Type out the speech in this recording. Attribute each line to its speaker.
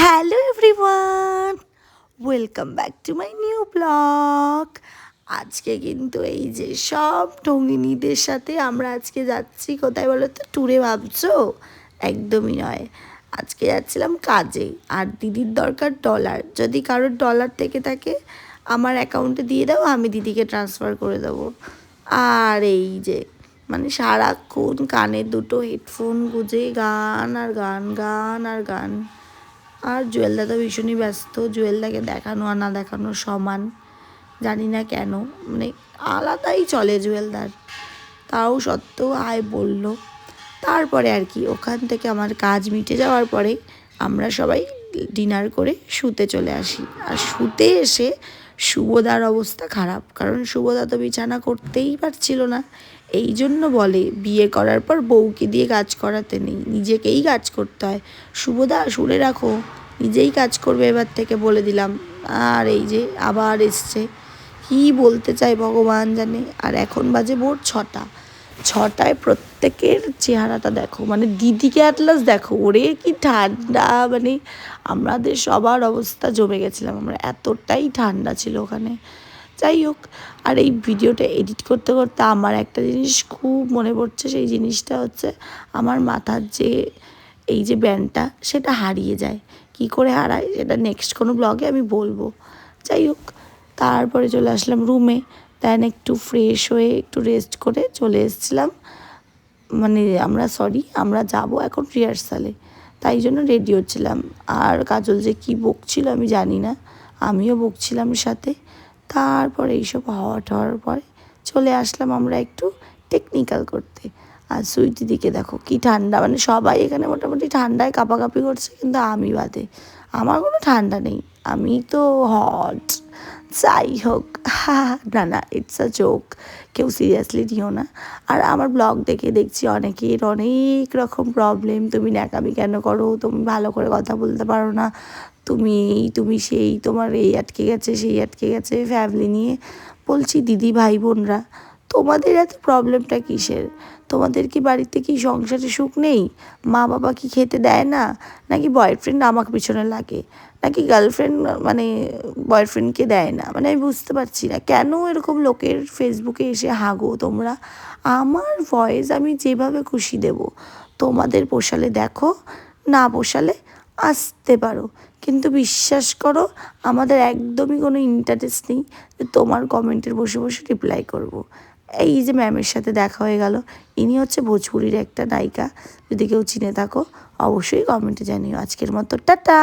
Speaker 1: Hello everyone, welcome back to my new blog. আজকে কিন্তু এই যে সব ঢঙ্গিনীদের সাথে আমরা আজকে যাচ্ছি কোথায় বলো তো? ট্যুরে ভাবছো? একদমই নয়, আজকে যাচ্ছিলাম কাজে। আর দিদির দরকার ডলার, যদি কারোর ডলার থেকে থাকে আমার অ্যাকাউন্টে দিয়ে দাও, আমি দিদিকে ট্রান্সফার করে দেবো। আর এই যে মানে সারাক্ষণ কানে দুটো হেডফোন গুঁজে গান আর গান, গান আর গান। আর জুয়েলদা তো ভীষণই ব্যস্ত, জুয়েলদাকে দেখানো আর না দেখানো সমান, জানি না কেন, মানে আলাদাই চলে জুয়েলদার। তাও সত্ত্বেও আয় বলল। তারপরে আর কি, ওখান থেকে আমার কাজ মিটে যাওয়ার পরে আমরা সবাই ডিনার করে শুতে চলে আসি। আর শুতে এসে শুভদার অবস্থা খারাপ, কারণ শুভদা তো বিছানা করতেই পারছিল না। এই জন্য বলে বিয়ে করার পর বউকে দিয়ে কাজ করাতে নেই, নিজেকেই কাজ করতে হয়। শুভদা শুনে রাখো, নিজেই কাজ করবে এবার থেকে, বলে দিলাম। আর এই যে আবার এসছে, কী বলতে চাই ভগবান জানে। আর এখন বাজে ভোর 6টায় প্রত্যেকের চেহারাটা দেখো, মানে দিদিকে অ্যাটলাস দেখো, ওরে কি ঠান্ডা, মানে আমাদের সবার অবস্থা জমে গেছিলাম আমরা, এতটাই ঠান্ডা ছিল ওখানে। যাই হোক, আর এই ভিডিওটা এডিট করতে করতে আমার একটা জিনিস খুব মনে পড়ছে, সেই জিনিসটা হচ্ছে আমার মাথার যে এই যে ব্যান্ডটা, সেটা হারিয়ে যায়। কি করে হারায় সেটা নেক্সট কোনো ব্লগে আমি বলবো। যাই হোক, তারপরে চলে আসলাম রুমে। দেন একটু ফ্রেশ হয়ে একটু রেস্ট করে চলে এসেছিলাম, মানে আমরা যাব এখন রিহার্সালে, তাই জন্য রেডি হচ্ছিলাম। আর কাজল যে কী বকছিল আমি জানি না, আমিও বকছিলাম সাথে। তারপরে এইসব হওয়ার পরে চলে আসলাম আমরা একটু টেকনিক্যাল করতে। আর সুইটিদিকে দেখো কি ঠান্ডা, মানে সবাই এখানে মোটামুটি ঠান্ডায় কাঁপাকাঁপি করছে, কিন্তু আমি বাদে, আমার কোনো ঠান্ডা নেই, আমি তো হট। যাই হোক, না না, ইটস আ জোক, কেউ সিরিয়াসলি নিও না। আর আমার ব্লগ দেখে দেখছি অনেকের অনেক রকম প্রবলেম, তুমি ন্যাকামি কেন করো, তুমি ভালো করে কথা বলতে পারো না, তুমি এই তুমি সেই, তোমার এই আটকে গেছে সেই আটকে গেছে ফ্যামিলি নিয়ে। বলছি দিদি ভাই বোনরা, তোমাদের এত প্রবলেমটা কিসের? তোমাদের কি বাড়িতে কি সংসারে সুখ নেই? মা বাবা কি খেতে দেয় না? নাকি বয়ফ্রেন্ড আমাকে পিছনে লাগে? নাকি গার্লফ্রেন্ড মানে বয়ফ্রেন্ডকে দেয় না? মানে আমি বুঝতে পারছি না কেন এরকম লোকের ফেসবুকে এসে হাগো তোমরা। আমার ভয়েস আমি যেভাবে খুশি দেব, তোমাদের পোষালে দেখো, না পোষালে আসতে পারো, কিন্তু বিশ্বাস করো আমাদের একদমই কোনো ইন্টারেস্ট নেই যে তোমার কমেন্টের বসে বসে রিপ্লাই করব। এই যে ম্যামের সাথে দেখা হয়ে গেল, ইনি হচ্ছে ভোজপুরির একটা নায়িকা, যদি কেউ চিনে থাকো অবশ্যই কমেন্টে জানিও। আজকের মতো টাটা।